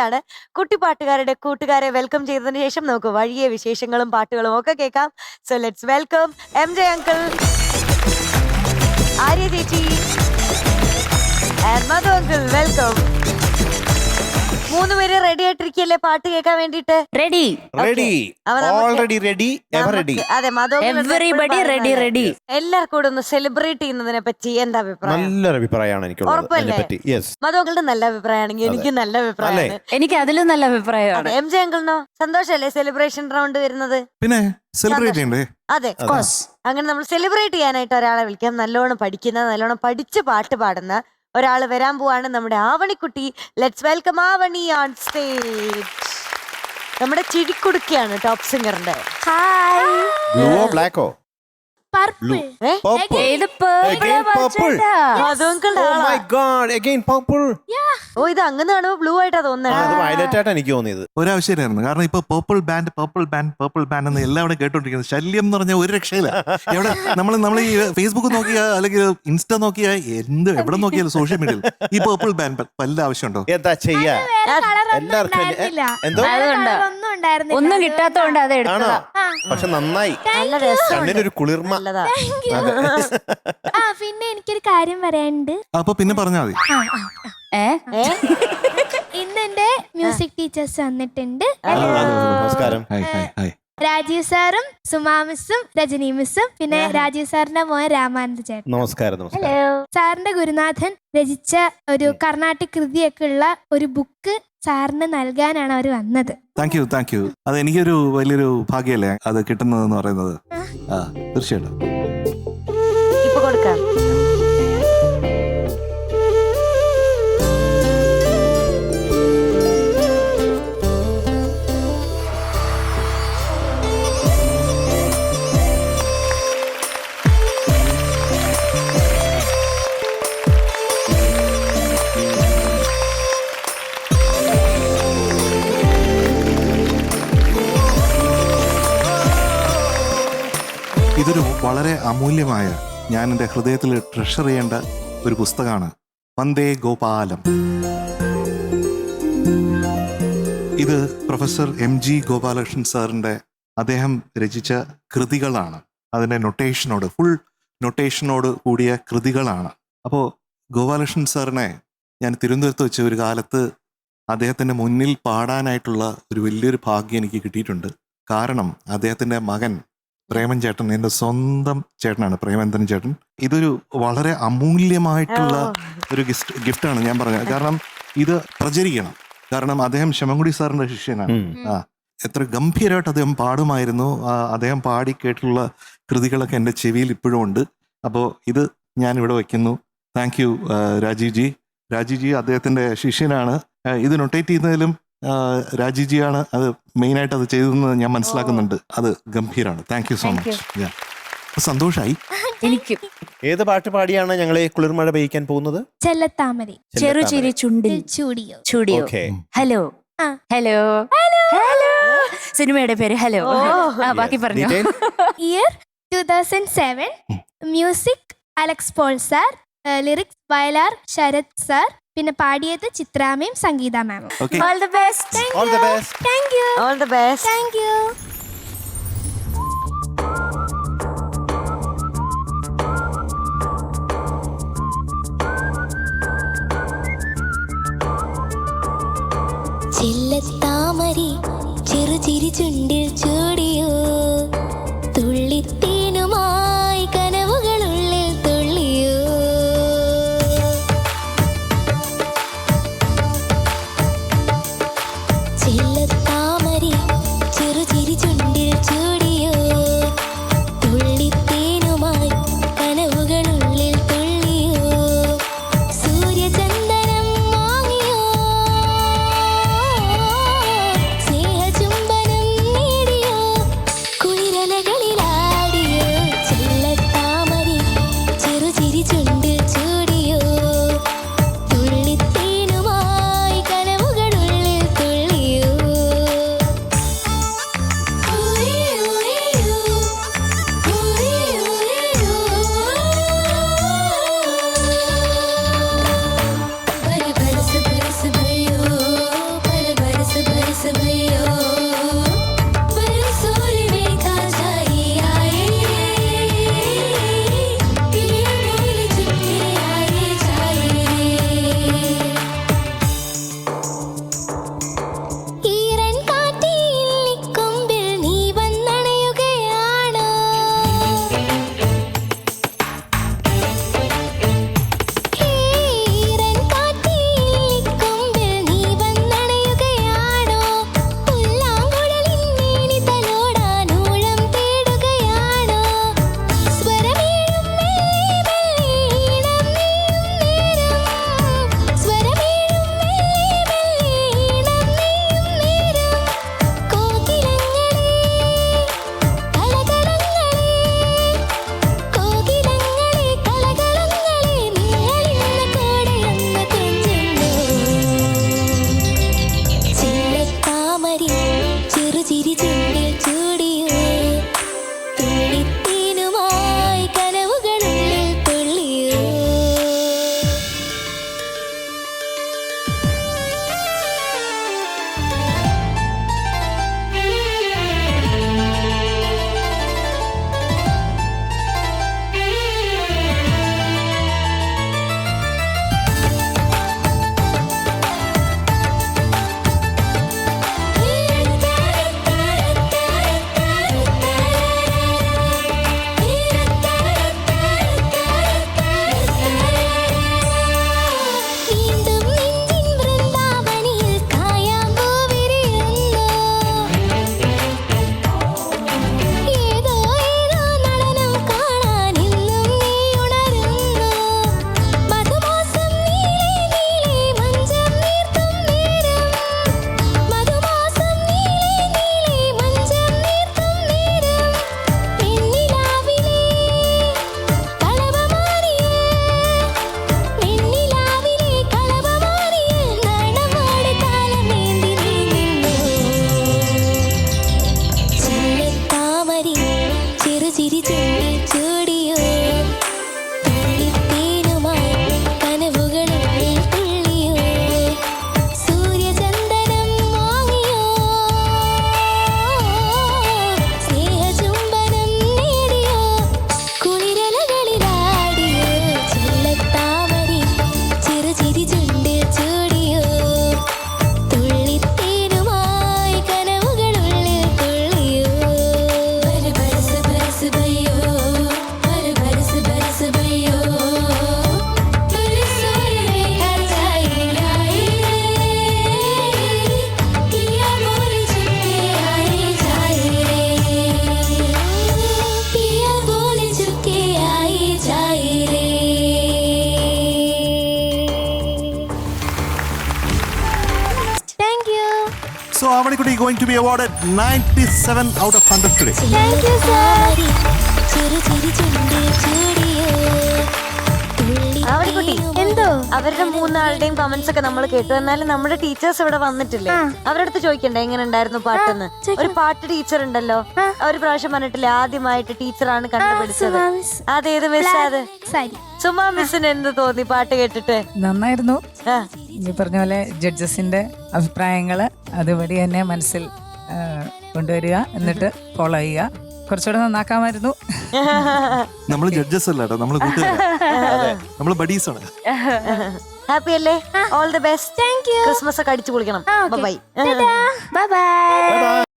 എത്തിയിരിക്കുകയാണ്. കുട്ടിപ്പാട്ടുകാരുടെ കൂട്ടുകാരെ വെൽക്കം ചെയ്തതിനു ശേഷം നമുക്ക് വഴിയെ വിശേഷങ്ങളും പാട്ടുകളും ഒക്കെ കേൾക്കാം. So let's welcome MJ uncle, Arya ചേച്ചി ആൻഡ് മധു അങ്കിൾ. വെൽക്കം. 3 പേര് റെഡി ആയിട്ടിരിക്കല്ലേ പാട്ട് കേൾക്കാൻ വേണ്ടിട്ട്? Ready ready already ready ever ready. അതെ, മധു എവരിബഡി റെഡി റെഡി. എല്ലാവർക്കും കൂടെ ഒന്ന് സെലിബ്രേറ്റ് ചെയ്യുന്നതിനെ പറ്റി എന്താ അഭിപ്രായം? നല്ലൊരു അഭിപ്രായമാണ് എനിക്കുള്ളത്. മധു അങ്കിളുടെ നല്ല അഭിപ്രായമാണെങ്കിൽ എനിക്ക് നല്ല അഭിപ്രായമാണ്. എനിക്ക് അതിലും നല്ല അഭിപ്രായമാണ്. MJ അങ്കിളിനോ സന്തോഷല്ലേ സെലിബ്രേഷൻ റൗണ്ട് വരുന്നത്? പിന്നെ സെലിബ്രേറ്റ് ചെയ്യണ്ടേ? അതെ, അങ്ങനെ നമ്മൾ സെലിബ്രേറ്റ് ചെയ്യാനായിട്ട് ഒരാളെ വിളിക്കാം. നല്ലോണം പഠിക്കുന്ന, നല്ലോണം പഠിച്ച് പാട്ട് പാടുന്ന ഒരാള് വരാൻ പോവാണ്, നമ്മുടെ ആവണിക്കുട്ടി. Let's welcome Avani on stage. നമ്മുടെ ചിടിക്കുടുക്കിയാണ് ടോപ്പ് സിംഗറിന്റെ. ബ്ലൂവോ ബ്ലാക്കോ? പർപ്പിൾ. ഓ, ഇത് അങ്ങനെയാണോ? ബ്ലൂ ആയിട്ടാ തോന്നുന്നത്. വയലറ്റ് ആയിട്ടാണ് എനിക്ക് തോന്നിയത്. ഒരാവശ്യമായിരുന്നു. കാരണം ഇപ്പൊ പേർപ്പിൾ ബാൻഡ് എന്ന് എല്ലാവരും കേട്ടോണ്ടിരിക്കുന്നത്. ശല്യം എന്ന് പറഞ്ഞാൽ ഒരു രക്ഷയില്ല. എവിടെ നമ്മൾ ഈ ഫേസ്ബുക്ക് നോക്കിയാ അല്ലെങ്കിൽ ഇൻസ്റ്റ നോക്കിയാ എവിടെ നോക്കിയാലും സോഷ്യൽ മീഡിയയിൽ ഈ പേർപ്പിൾ ബാൻഡ് വല്ല ആവശ്യമുണ്ടോ? എന്താ ചെയ്യാ? എല്ലാവർക്കും എന്തോ ഒന്നും കിട്ടാത്തോണ്ട് അത് എടുത്തതാ. പക്ഷെ നന്നായി, കണ്ണിനൊരു കുളിർമ. പിന്നെ എനിക്കൊരു കാര്യം പറയാനുണ്ട്. അപ്പൊ പിന്നെ പറഞ്ഞാ മതി. ഇന്ന് എന്റെ മ്യൂസിക് ടീച്ചേഴ്സ് വന്നിട്ടുണ്ട്. നമസ്കാരം. രാജീവ് സാറും സുമാ മിസ്സും രജനി മിസ്സും പിന്നെ രാജീവ് സാറിന്റെ മോൻ രാമാനന്ദ ചേട്ടൻ. നമസ്കാരം. സാറിന്റെ ഗുരുനാഥൻ രചിച്ച ഒരു കർണാട്ടിക് കൃതിയൊക്കെ ഉള്ള ഒരു ബുക്ക് സാറിന് നൽകാനാണ് അവർ വന്നത്. Thank you. അത് എനിക്കൊരു വലിയൊരു ഭാഗ്യല്ലേ അത് കിട്ടുന്നതെന്ന് പറയുന്നത്. തീർച്ചയായിട്ടും ഇപ്പൊ കൊടുക്കാം. ഇതൊരു വളരെ അമൂല്യമായ, ഞാൻ എൻ്റെ ഹൃദയത്തിൽ ട്രഷർ ചെയ്യേണ്ട ഒരു പുസ്തകമാണ് വന്ദേ ഗോപാലം. ഇത് പ്രൊഫസർ MG ഗോപാലകൃഷ്ണൻ സാറിൻ്റെ അദ്ദേഹം രചിച്ച കൃതികളാണ്. അതിൻ്റെ ഫുൾ നൊട്ടേഷനോട് കൂടിയ കൃതികളാണ്. അപ്പോൾ ഗോപാലകൃഷ്ണൻ സാറിനെ ഞാൻ തിരുവനന്തപുരത്ത് വെച്ച് ഒരു കാലത്ത് അദ്ദേഹത്തിൻ്റെ മുന്നിൽ പാടാനായിട്ടുള്ള ഒരു വലിയൊരു ഭാഗ്യം എനിക്ക് കിട്ടിയിട്ടുണ്ട്. കാരണം അദ്ദേഹത്തിൻ്റെ മകൻ പ്രേമൻ ചേട്ടൻ, എൻ്റെ സ്വന്തം ചേട്ടനാണ് പ്രേമേന്ദ്രൻ ചേട്ടൻ. ഇതൊരു വളരെ അമൂല്യമായിട്ടുള്ള ഒരു ഗിഫ്റ്റാണ് ഞാൻ പറഞ്ഞത്. കാരണം ഇത് പ്രചരിക്കണം. കാരണം അദ്ദേഹം ശമൻകുടി സാറിന്റെ ശിഷ്യനാണ്. എത്ര ഗംഭീരമായിട്ട് അദ്ദേഹം പാടുമായിരുന്നു. അദ്ദേഹം പാടി കേട്ടുള്ള കൃതികളൊക്കെ എൻ്റെ ചെവിയിൽ ഇപ്പോഴും ഉണ്ട്. അപ്പോൾ ഇത് ഞാൻ ഇവിടെ വയ്ക്കുന്നു. താങ്ക് യു രാജീവ് ജി അദ്ദേഹത്തിൻ്റെ ശിഷ്യനാണ്. ഇത് നൊട്ടേറ്റ് ചെയ്യുന്നതിലും രാജീജിയാണ് അത് മെയിനായിട്ട് അത് ചെയ്തതെന്ന് ഞാൻ മനസ്സിലാക്കുന്നുണ്ട്. അത് ഗംഭീരാണ്. Thank you so much. സന്തോഷായി. എനിക്ക് ഏത് പാട്ട് പാടിയാണ് ഞങ്ങളെ കുളിർമഴ പെയ്യിക്കാൻ പോകുന്നത്? ചെല്ലത്താമര ചെറുചിരി ചുണ്ടിൽ ചൂടിയോ. Hello hello hello. സിനിമയുടെ പേര് ഹലോ. ബാക്കി പറഞ്ഞു. Year 2007. Music Alex Paul sir, lyrics Vayalar Sarath sir, പിന്നെ പാടിയത് ചിത്രാമയും സംഗീത മാമും. All the best. Thank you. ചെല്ലത്താമരി ചെറുചിരി ചുണ്ടിൽ ചൂടിയോ, തുള്ളിത്തേനുമായി കനവുകളുള്ളിൽ തുള്ളിയോ. ചെല്ലത്താമരി ചെറുചിരി ചുണ്ടിൽ ചൂടിയോ, തുള്ളിത്തേനുമായി കനവുകളുള്ളിൽ തുള്ളിയോ. സൂര്യചന്ദനം വാങ്ങിയോ, സ്നേഹചുംബനം നേടിയോ, കുളിരലകളിലാടി So Avanikkutty going to be awarded 97 out of 100 today. Thank you sir. ആവണിക്കുട്ടി, എന്തോ അവരുടെ മൂന്നാളുടെയും കമന്റ്സ് ഒക്കെ നമ്മൾ കേട്ടു. എന്നാലും നമ്മുടെ ടീച്ചേഴ്സ് ഇവിടെ വന്നിട്ടില്ലേ, അവരുടെ അടുത്ത് ചോദിക്കണ്ടേ എങ്ങനെ ഉണ്ടായിരുന്നു പാട്ടെന്ന്? ഒരു പാട്ട് ടീച്ചർ ഉണ്ടല്ലോ, ഒരു പ്രാവശ്യം പറഞ്ഞിട്ടില്ലേ ആദ്യമായിട്ട് ടീച്ചറാണ് കണ്ടുപിടിച്ചത്. അതേത് മിസ് അത്? സരി. സുമാ മിസ്സിന് എന്ത് തോന്നി പാട്ട് കേട്ടിട്ട്? നന്നായിരുന്നു. ആ, ഈ പറഞ്ഞ പോലെ ജഡ്ജസിന്റെ അഭിപ്രായങ്ങള് അതുപടി തന്നെ മനസ്സിൽ കൊണ്ടുവരിക, എന്നിട്ട് ഫോളോ ചെയ്യുക. കുറച്ചുകൂടെ നന്നാക്കാമായിരുന്നു. നമ്മൾ ജഡ്ജസ് അല്ല കേട്ടോ, നമ്മൾ നമ്മൾ ബഡീസ് ആണ്. ഹാപ്പി അല്ലേ? All the best. Thank U. Christmas ഒക്കെ അടിച്ചു പൊളിക്കണം. ബൈ. Bye bye.